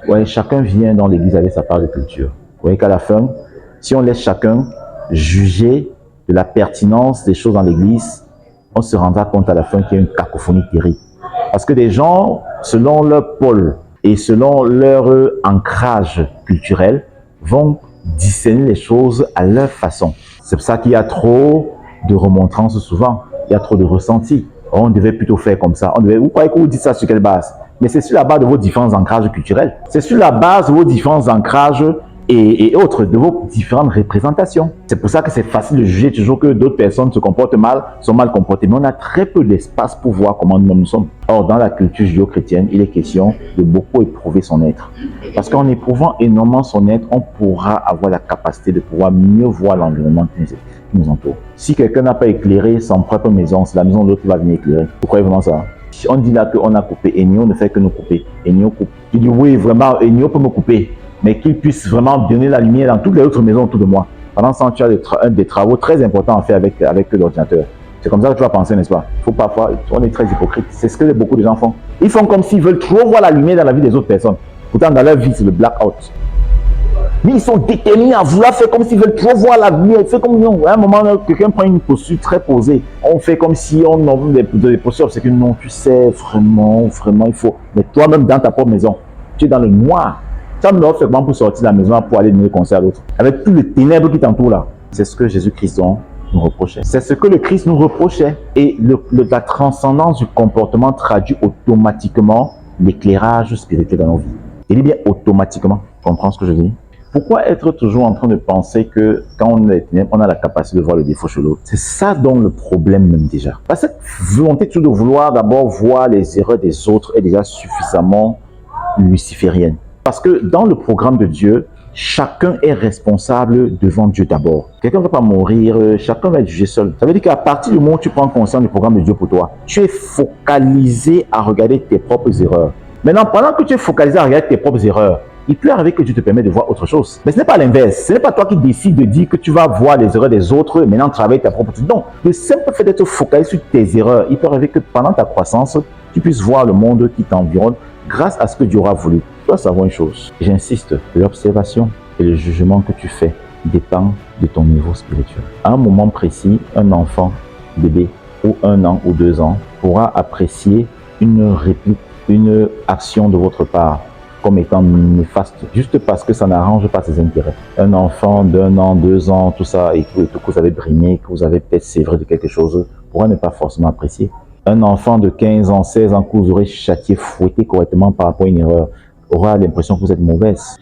Ouais, chacun vient dans l'église avec sa part de culture. Vous voyez qu'à la fin, si on laisse chacun juger de la pertinence des choses dans l'église, on se rendra compte à la fin qu'il y a une cacophonie terrible. Parce que des gens, selon leur pôle et selon leur ancrage culturel, vont discerner les choses à leur façon. C'est pour ça qu'il y a trop de remontrances souvent, il y a trop de ressentis. On devait plutôt faire comme ça. Vous croyez que vous dites ça sur quelle base? Mais c'est sur la base de vos différents ancrages culturels. C'est sur la base de vos différents ancrages et autres, de vos différentes représentations. C'est pour ça que c'est facile de juger toujours que d'autres personnes se comportent mal, sont mal comportées. Mais on a très peu d'espace pour voir comment nous sommes. Or, dans la culture judéo-chrétienne, il est question de beaucoup éprouver son être. Parce qu'en éprouvant énormément son être, on pourra avoir la capacité de pouvoir mieux voir l'environnement qui nous entoure. Si quelqu'un n'a pas éclairé son propre maison, c'est la maison de l'autre qui va venir éclairer. Vous croyez vraiment ça? On dit là qu'on a coupé, Enio ne fait que nous couper. Enio coupe. Il dit oui, vraiment, Enio peut me couper, mais qu'il puisse vraiment donner la lumière dans toutes les autres maisons autour de moi. Pendant ce temps, tu as des travaux très importants à faire avec l'ordinateur. C'est comme ça que tu vas penser, n'est-ce pas? Il faut parfois, on est très hypocrite. C'est ce que beaucoup de gens font. Ils font comme s'ils veulent trop voir la lumière dans la vie des autres personnes. Pourtant, dans leur vie, c'est le blackout. Mais ils sont déterminés à vouloir faire comme s'ils veulent trop voir la lumière. C'est comme non. À un moment, quelqu'un prend une posture très posée. On fait comme si on a des postures. C'est que non, tu sais, vraiment, il faut. Mais toi-même, dans ta propre maison, tu es dans le noir. Tu as le fait comment pour sortir de la maison pour aller donner conseil à l'autre. Avec tout le ténèbres qui t'entoure là. C'est ce que Jésus-Christ nous reprochait. C'est ce que le Christ nous reprochait. Et la transcendance du comportement traduit automatiquement l'éclairage spirituel dans nos vies. Il dit bien automatiquement. Tu comprends ce que je dis? Pourquoi être toujours en train de penser que quand on est ténèbres, on a la capacité de voir le défaut chez l'autre? C'est ça dont le problème même déjà. Parce que cette volonté toujours de vouloir d'abord voir les erreurs des autres est déjà suffisamment luciférienne. Parce que dans le programme de Dieu, chacun est responsable devant Dieu d'abord. Quelqu'un ne va pas mourir, chacun va être jugé seul. Ça veut dire qu'à partir du moment où tu prends conscience du programme de Dieu pour toi, tu es focalisé à regarder tes propres erreurs. Maintenant, pendant que tu es focalisé à regarder tes propres erreurs, il peut arriver que Dieu te permette de voir autre chose. Mais ce n'est pas l'inverse. Ce n'est pas toi qui décides de dire que tu vas voir les erreurs des autres, maintenant travailler ta propre... Non, le simple fait d'être focalisé sur tes erreurs, il peut arriver que pendant ta croissance, tu puisses voir le monde qui t'environne grâce à ce que Dieu aura voulu. Tu dois savoir une chose. J'insiste, l'observation et le jugement que tu fais dépend de ton niveau spirituel. À un moment précis, un enfant, bébé, ou 1 an ou 2 ans, pourra apprécier une réplique, une action de votre part comme étant néfaste, juste parce que ça n'arrange pas ses intérêts. Un enfant d'1 an, 2 ans, tout ça, et tout que vous avez brimé, que vous avez peut-être sévré de quelque chose, pourra ne pas forcément apprécier. Un enfant de 15 ans, 16 ans, que vous aurez châtié, fouetté correctement par rapport à une erreur, aura l'impression que vous êtes mauvaise.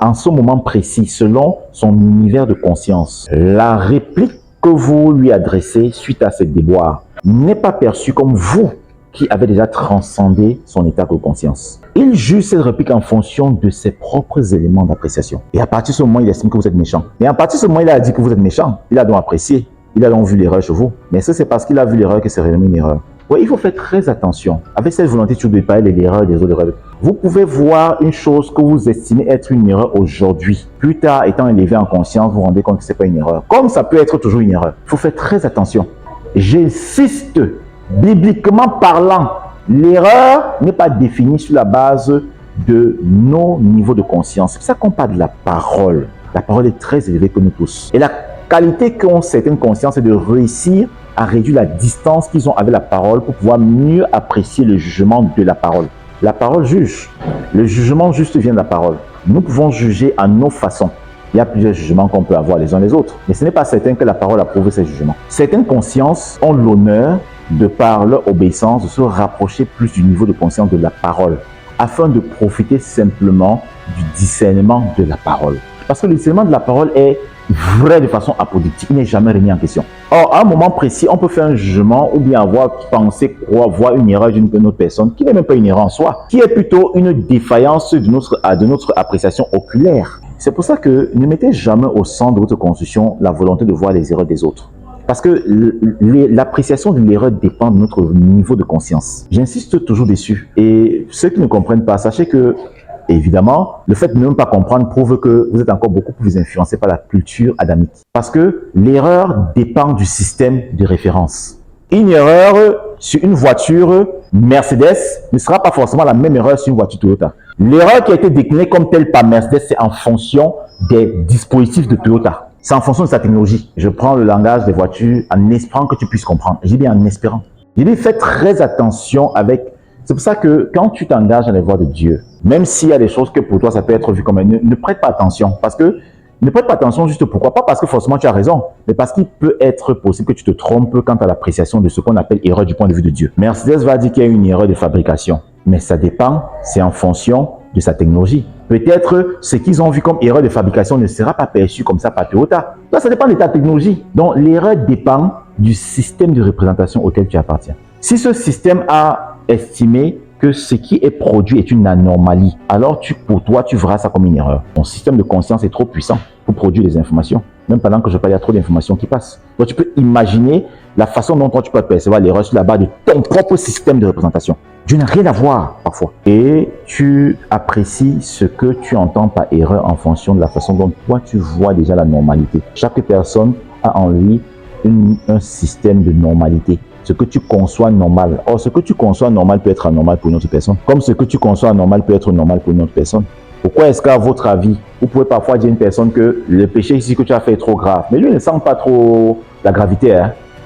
En ce moment précis, selon son univers de conscience, la réplique que vous lui adressez suite à cette déboire n'est pas perçue comme vous qui avez déjà transcendé son état de conscience. Il juge cette réplique en fonction de ses propres éléments d'appréciation. Et à partir de ce moment, il estime que vous êtes méchant. Et à partir de ce moment, il a dit que vous êtes méchant. Il a donc apprécié. Il a donc vu l'erreur chez vous. Mais ça, c'est parce qu'il a vu l'erreur que c'est réellement une erreur. Oui, il faut faire très attention. Avec cette volonté de ne pas parler de l'erreur des autres. Vous pouvez voir une chose que vous estimez être une erreur aujourd'hui. Plus tard, étant élevé en conscience, vous vous rendez compte que ce n'est pas une erreur. Comme ça peut être toujours une erreur. Il faut faire très attention. J'insiste, bibliquement parlant, l'erreur n'est pas définie sur la base de nos niveaux de conscience. C'est pour ça qu'on parle de la parole. La parole est très élevée que nous tous. Et la qualité qu'ont certaines consciences, c'est de réussir à réduire la distance qu'ils ont avec la parole pour pouvoir mieux apprécier le jugement de la parole. La parole juge. Le jugement juste vient de la parole. Nous pouvons juger à nos façons. Il y a plusieurs jugements qu'on peut avoir les uns les autres. Mais ce n'est pas certain que la parole approuve ces jugements. Certaines consciences ont l'honneur, de par leur obéissance, de se rapprocher plus du niveau de conscience de la parole, afin de profiter simplement du discernement de la parole. Parce que le discernement de la parole est vrai de façon apodictique, il n'est jamais remis en question. Or, à un moment précis, on peut faire un jugement ou bien avoir pensé voir une erreur d'une autre personne qui n'est même pas une erreur en soi, qui est plutôt une défaillance de notre appréciation oculaire. C'est pour ça que ne mettez jamais au centre de votre construction la volonté de voir les erreurs des autres. Parce que l'appréciation de l'erreur dépend de notre niveau de conscience. J'insiste toujours dessus. Et ceux qui ne comprennent pas, sachez que, évidemment, le fait de ne même pas comprendre prouve que vous êtes encore beaucoup plus influencé par la culture adamique. Parce que l'erreur dépend du système de référence. Une erreur sur une voiture Mercedes ne sera pas forcément la même erreur sur une voiture Toyota. L'erreur qui a été déclinée comme telle par Mercedes, c'est en fonction des dispositifs de Toyota. C'est en fonction de sa technologie. Je prends le langage des voitures en espérant que tu puisses comprendre. J'ai dit en espérant. J'ai dit fais très attention avec... C'est pour ça que quand tu t'engages dans les voies de Dieu, même s'il y a des choses que pour toi ça peut être vu comme... Ne prête pas attention parce que ne prête pas attention juste pourquoi? Pas parce que forcément tu as raison, mais parce qu'il peut être possible que tu te trompes quant à l'appréciation de ce qu'on appelle erreur du point de vue de Dieu. Mercedes va dire qu'il y a une erreur de fabrication, mais ça dépend, c'est en fonction de sa technologie. Peut-être ce qu'ils ont vu comme erreur de fabrication ne sera pas perçu comme ça par Toyota. Ça dépend de ta technologie. Donc l'erreur dépend du système de représentation auquel tu appartiens. Si ce système a estimé que ce qui est produit est une anomalie, alors pour toi, tu verras ça comme une erreur. Ton système de conscience est trop puissant pour produire des informations. Même pendant que je parle, il y a trop d'informations qui passent. Donc, tu peux imaginer la façon dont toi, tu peux percevoir l'erreur sur la base de ton propre système de représentation. Dieu n'a rien à voir parfois. Et tu apprécies ce que tu entends par erreur en fonction de la façon dont toi, tu vois déjà la normalité. Chaque personne a en lui un système de normalité. Ce que tu conçois normal. Or, ce que tu conçois normal peut être anormal pour une autre personne. Comme ce que tu conçois anormal peut être normal pour une autre personne. Pourquoi est-ce qu'à votre avis, vous pouvez parfois dire à une personne que le péché ici que tu as fait est trop grave. Mais lui ne sent pas trop la gravité.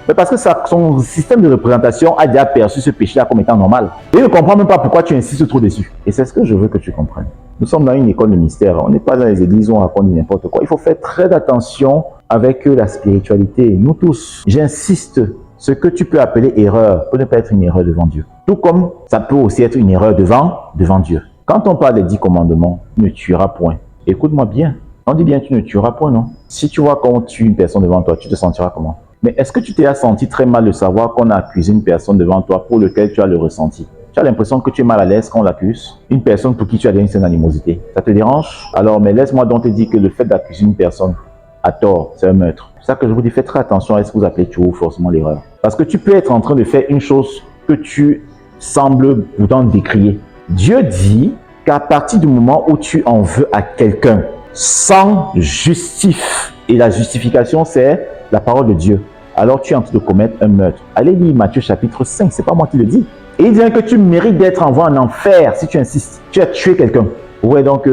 Mais parce que son système de représentation a déjà perçu ce péché-là comme étant normal. Et il ne comprend même pas pourquoi tu insistes trop dessus. Et c'est ce que je veux que tu comprennes. Nous sommes dans une école de mystère. On n'est pas dans les églises où on raconte n'importe quoi. Il faut faire très attention avec la spiritualité. Nous tous, j'insiste, ce que tu peux appeler erreur peut ne pas être une erreur devant Dieu. Tout comme ça peut aussi être une erreur devant Dieu. Quand on parle des 10 commandements, ne tueras point. Écoute-moi bien. On dit bien tu ne tueras point, non? Si tu vois qu'on tue une personne devant toi, tu te sentiras comment? Mais est-ce que tu t'es senti très mal de savoir qu'on a accusé une personne devant toi pour lequel tu as le ressenti? Tu as l'impression que tu es mal à l'aise quand on l'accuse? Une personne pour qui tu as une certaine animosité. Ça te dérange? Alors, mais laisse-moi donc te dire que le fait d'accuser une personne à tort, c'est un meurtre. C'est ça que je vous dis, faites très attention à ce que vous appelez toujours forcément l'erreur. Parce que tu peux être en train de faire une chose que tu sembles pourtant décrier. Dieu dit qu'à partir du moment où tu en veux à quelqu'un sans justif, et la justification c'est la parole de Dieu, alors tu es en train de commettre un meurtre. Allez lire Matthieu chapitre 5, c'est pas moi qui le dis. Et il dit que tu mérites d'être envoyé en enfer si tu insistes. Tu as tué quelqu'un. Ouais, donc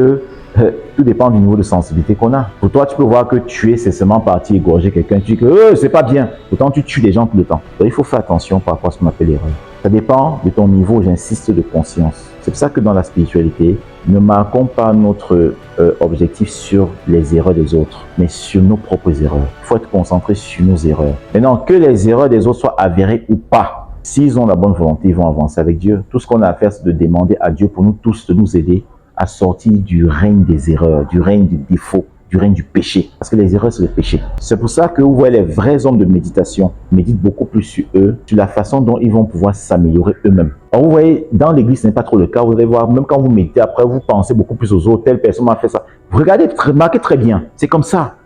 tout dépend du niveau de sensibilité qu'on a. Pour toi, tu peux voir que tuer, c'est seulement partir égorger quelqu'un. Tu dis que c'est pas bien. Pourtant, tu tues les gens tout le temps. Donc, il faut faire attention par rapport à ce qu'on appelle l'erreur. Ça dépend de ton niveau, j'insiste, de conscience. C'est pour ça que dans la spiritualité, ne marquons pas notre objectif sur les erreurs des autres, mais sur nos propres erreurs. Il faut être concentré sur nos erreurs. Maintenant, que les erreurs des autres soient avérées ou pas, s'ils ont la bonne volonté, ils vont avancer avec Dieu. Tout ce qu'on a à faire, c'est de demander à Dieu pour nous tous de nous aider à sortir du règne des erreurs, du règne du défaut, du règne du péché. Parce que les erreurs, c'est le péché. C'est pour ça que vous voyez les vrais hommes de méditation méditent beaucoup plus sur eux, sur la façon dont ils vont pouvoir s'améliorer eux-mêmes. Alors vous voyez, dans l'église, ce n'est pas trop le cas. Vous allez voir, même quand vous méditez, après, vous pensez beaucoup plus aux autres. Telle personne m'a fait ça. Vous regardez, remarquez très bien. C'est comme ça.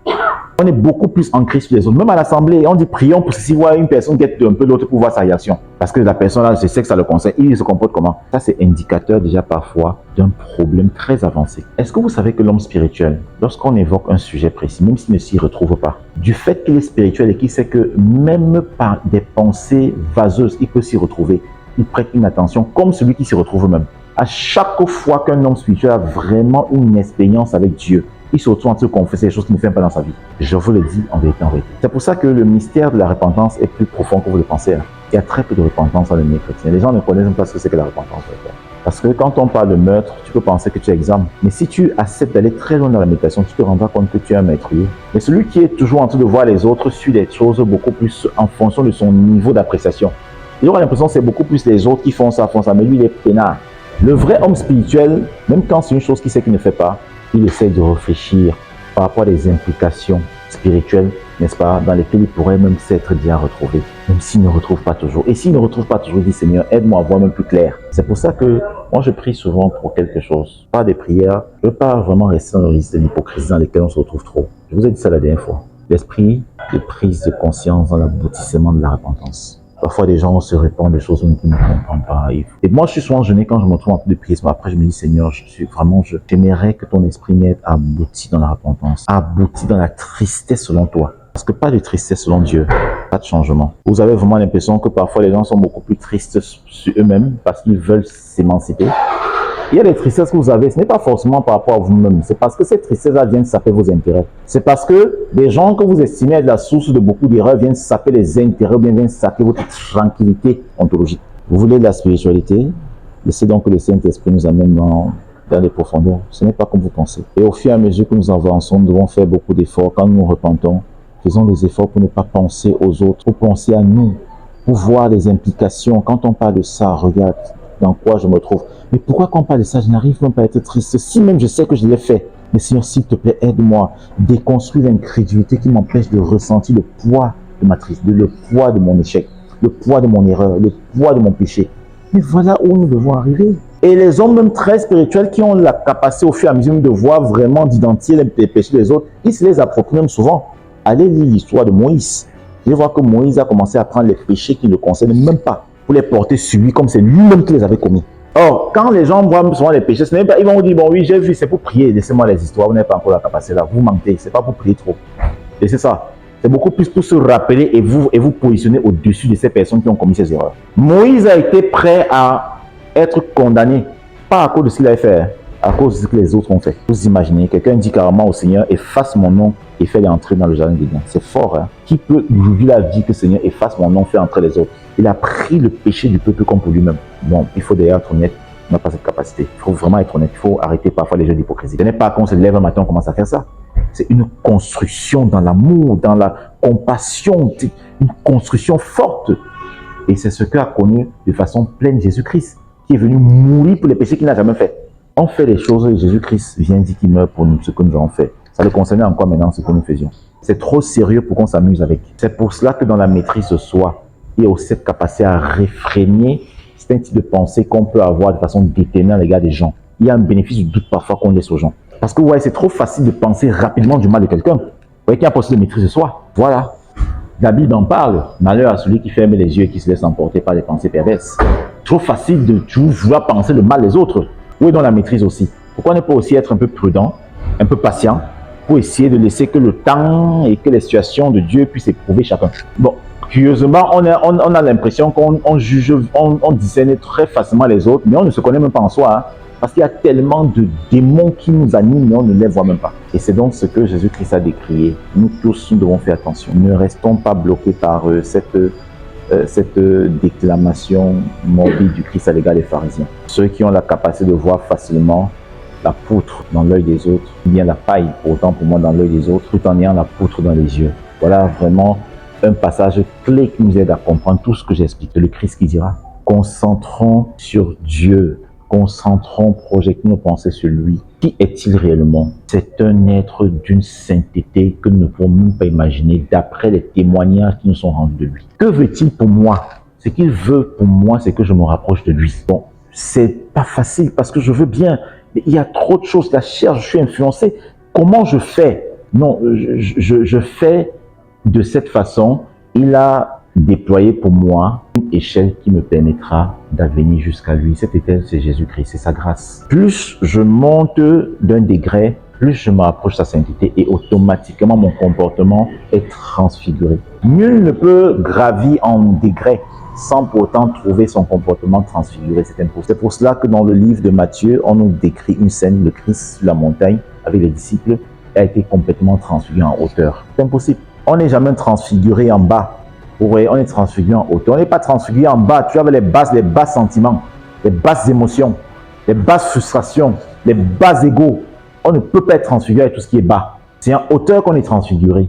On est beaucoup plus ancré sur les autres. Même à l'assemblée, on dit prions pour si voir une personne qui est un peu l'autre pour voir sa réaction. Parce que la personne là, je sais que ça le concerne, il se comporte comment? Ça, c'est indicateur déjà parfois d'un problème très avancé. Est-ce que vous savez que l'homme spirituel, lorsqu'on évoque un sujet précis, même s'il ne s'y retrouve pas, du fait qu'il est spirituel et qu'il sait que même par des pensées vaseuses, il peut s'y retrouver, il prête une attention comme celui qui s'y retrouve même. À chaque fois qu'un homme spirituel a vraiment une expérience avec Dieu, il se retrouve en train de confesser des choses qu'il ne fait pas dans sa vie. Je vous le dis en vérité, en vérité. C'est pour ça que le mystère de la repentance est plus profond que vous le pensez. Il y a très peu de repentance dans le milieu chrétien. Les gens ne connaissent même pas ce que c'est que la repentance. Parce que quand on parle de meurtre, tu peux penser que tu es exempt. Mais si tu acceptes d'aller très loin dans la méditation, tu te rendras compte que tu es un meurtrier. Mais celui qui est toujours en train de voir les autres suit des choses beaucoup plus en fonction de son niveau d'appréciation. Il aura l'impression que c'est beaucoup plus les autres qui font ça, mais lui, il est peinard. Le vrai homme spirituel, même quand c'est une chose qu'il sait qu'il ne fait pas, il essaie de réfléchir par rapport à des implications spirituelles, n'est-ce pas, dans lesquelles il pourrait même s'être bien retrouvé, même s'il ne retrouve pas toujours. Et s'il ne retrouve pas toujours, il dit Seigneur, aide-moi à voir même plus clair. C'est pour ça que moi je prie souvent pour quelque chose. Pas des prières, je ne veux pas vraiment rester dans le risque de l'hypocrisie dans lesquelles on se retrouve trop. Je vous ai dit ça la dernière fois. L'esprit de prise de conscience dans l'aboutissement de la repentance. Parfois, des gens se répandent des choses qu'ils ne comprennent pas. Et moi, je suis souvent gêné quand je me retrouve en train de prier. Après, je me dis, Seigneur, j'aimerais que ton esprit m'aide à aboutir dans la repentance, à aboutir dans la tristesse selon toi. Parce que pas de tristesse selon Dieu. Pas de changement. Vous avez vraiment l'impression que parfois les gens sont beaucoup plus tristes sur eux-mêmes parce qu'ils veulent s'émanciper. Il y a des tristesses que vous avez, ce n'est pas forcément par rapport à vous-même. C'est parce que cette tristesse-là vient saper vos intérêts. C'est parce que des gens que vous estimez être la source de beaucoup d'erreurs viennent saper les intérêts ou bien viennent saper votre tranquillité ontologique. Vous voulez de la spiritualité? Laissez donc que le Saint-Esprit nous amène dans les profondeurs. Ce n'est pas comme vous pensez. Et au fur et à mesure que nous avançons, nous devons faire beaucoup d'efforts. Quand nous nous repentons, faisons des efforts pour ne pas penser aux autres, pour penser à nous, pour voir les implications. Quand on parle de ça, regarde dans quoi je me trouve. Mais pourquoi quand on parle de ça, je n'arrive même pas à être triste? Si même je sais que je l'ai fait. Mais Seigneur, s'il te plaît, aide-moi. Déconstruire l'incrédulité qui m'empêche de ressentir le poids de ma tristesse, le poids de mon échec, le poids de mon erreur, le poids de mon péché. Mais voilà où nous devons arriver. Et les hommes même très spirituels qui ont la capacité au fur et à mesure de voir vraiment, d'identifier les péchés des autres, ils se les approprient même souvent. Allez lire l'histoire de Moïse. Vous allez voir que Moïse a commencé à prendre les péchés qui ne le concernent même pas pour les porter sur lui comme c'est lui-même qui les avait commis. Or, quand les gens voient souvent les péchés, ce n'est pas, ils vont vous dire, bon oui, j'ai vu, c'est pour prier, laissez-moi les histoires, vous n'avez pas encore la capacité là, vous mentez, c'est pas pour prier trop. Et c'est ça. C'est beaucoup plus pour se rappeler et vous positionner au-dessus de ces personnes qui ont commis ces erreurs. Moïse a été prêt à être condamné, pas à cause de ce qu'il avait fait, à cause de ce que les autres ont fait. Vous imaginez, quelqu'un dit carrément au Seigneur, efface mon nom et fais-les entrer dans le jardin d'Éden. C'est fort, hein? Qui peut aujourd'hui la vie que Seigneur efface mon nom, fais entrer les autres? Il a pris le péché du peuple comme pour lui-même. Bon, il faut d'ailleurs être honnête, on n'a pas cette capacité. Il faut vraiment être honnête, il faut arrêter parfois les jeux d'hypocrisie. Ce n'est pas qu'on se lève un matin, on commence à faire ça. C'est une construction dans l'amour, dans la compassion, une construction forte. Et c'est ce qu'a connu de façon pleine Jésus-Christ, qui est venu mourir pour les péchés qu'il n'a jamais fait. On fait les choses et Jésus-Christ vient dire qu'il meurt pour nous, ce que nous avons fait. Ça le concernait encore maintenant, ce que nous faisions. C'est trop sérieux pour qu'on s'amuse avec. C'est pour cela que dans la maîtrise de soi, il y a aussi cette capacité à réfréner. C'est un type de pensée qu'on peut avoir de façon déterminée à l'égard des gens. Il y a un bénéfice du doute parfois qu'on laisse aux gens. Parce que ouais, c'est trop facile de penser rapidement du mal de quelqu'un. Vous voyez qu'il y a possible de maîtrise de soi. Voilà. La Bible en parle. Malheur à celui qui ferme les yeux et qui se laisse emporter par des pensées perverses. Trop facile de toujours vouloir penser le mal des autres. Où est dans la maîtrise aussi? Pourquoi ne pas aussi être un peu prudent, un peu patient, pour essayer de laisser que le temps et que les situations de Dieu puissent éprouver chacun. Bon, curieusement, on a l'impression qu'on juge, on discerne très facilement les autres, mais on ne se connaît même pas en soi. Hein, parce qu'il y a tellement de démons qui nous animent, mais on ne les voit même pas. Et c'est donc ce que Jésus-Christ a décrié. Nous tous, nous devons faire attention. Ne restons pas bloqués par cette déclamation morbide du Christ à l'égard des pharisiens. Ceux qui ont la capacité de voir facilement la poutre dans l'œil des autres, ou bien la paille, pourtant pour moi, dans l'œil des autres, tout en ayant la poutre dans les yeux. Voilà vraiment un passage clé qui nous aide à comprendre tout ce que j'explique. C'est le Christ qui dira, concentrons sur Dieu, concentrons, projetons nos pensées sur lui. Qui est-il réellement? C'est un être d'une sainteté que nous ne pouvons même pas imaginer d'après les témoignages qui nous sont rendus de lui. Que veut-il pour moi? Ce qu'il veut pour moi, c'est que je me rapproche de lui. Bon, c'est pas facile parce que je veux bien, mais il y a trop de choses. La chair, je suis influencé. Comment je fais? Non, je fais de cette façon. Il a déployé pour moi une échelle qui me permettra d'avenir jusqu'à lui. Cette échelle, c'est Jésus-Christ, c'est sa grâce. Plus je monte d'un degré, plus je me rapproche de sa sainteté et automatiquement mon comportement est transfiguré. Nul ne peut gravir en degré sans pour autant trouver son comportement transfiguré. C'est impossible. C'est pour cela que dans le livre de Matthieu, on nous décrit une scène, le Christ sur la montagne avec les disciples a été complètement transfiguré en hauteur. C'est impossible. On n'est jamais transfiguré en bas. Vous voyez, on est transfiguré en hauteur. On n'est pas transfiguré en bas. Tu avais les bas sentiments, les basses émotions, les basses frustrations, les bas égos. On ne peut pas être transfiguré avec tout ce qui est bas. C'est en hauteur qu'on est transfiguré.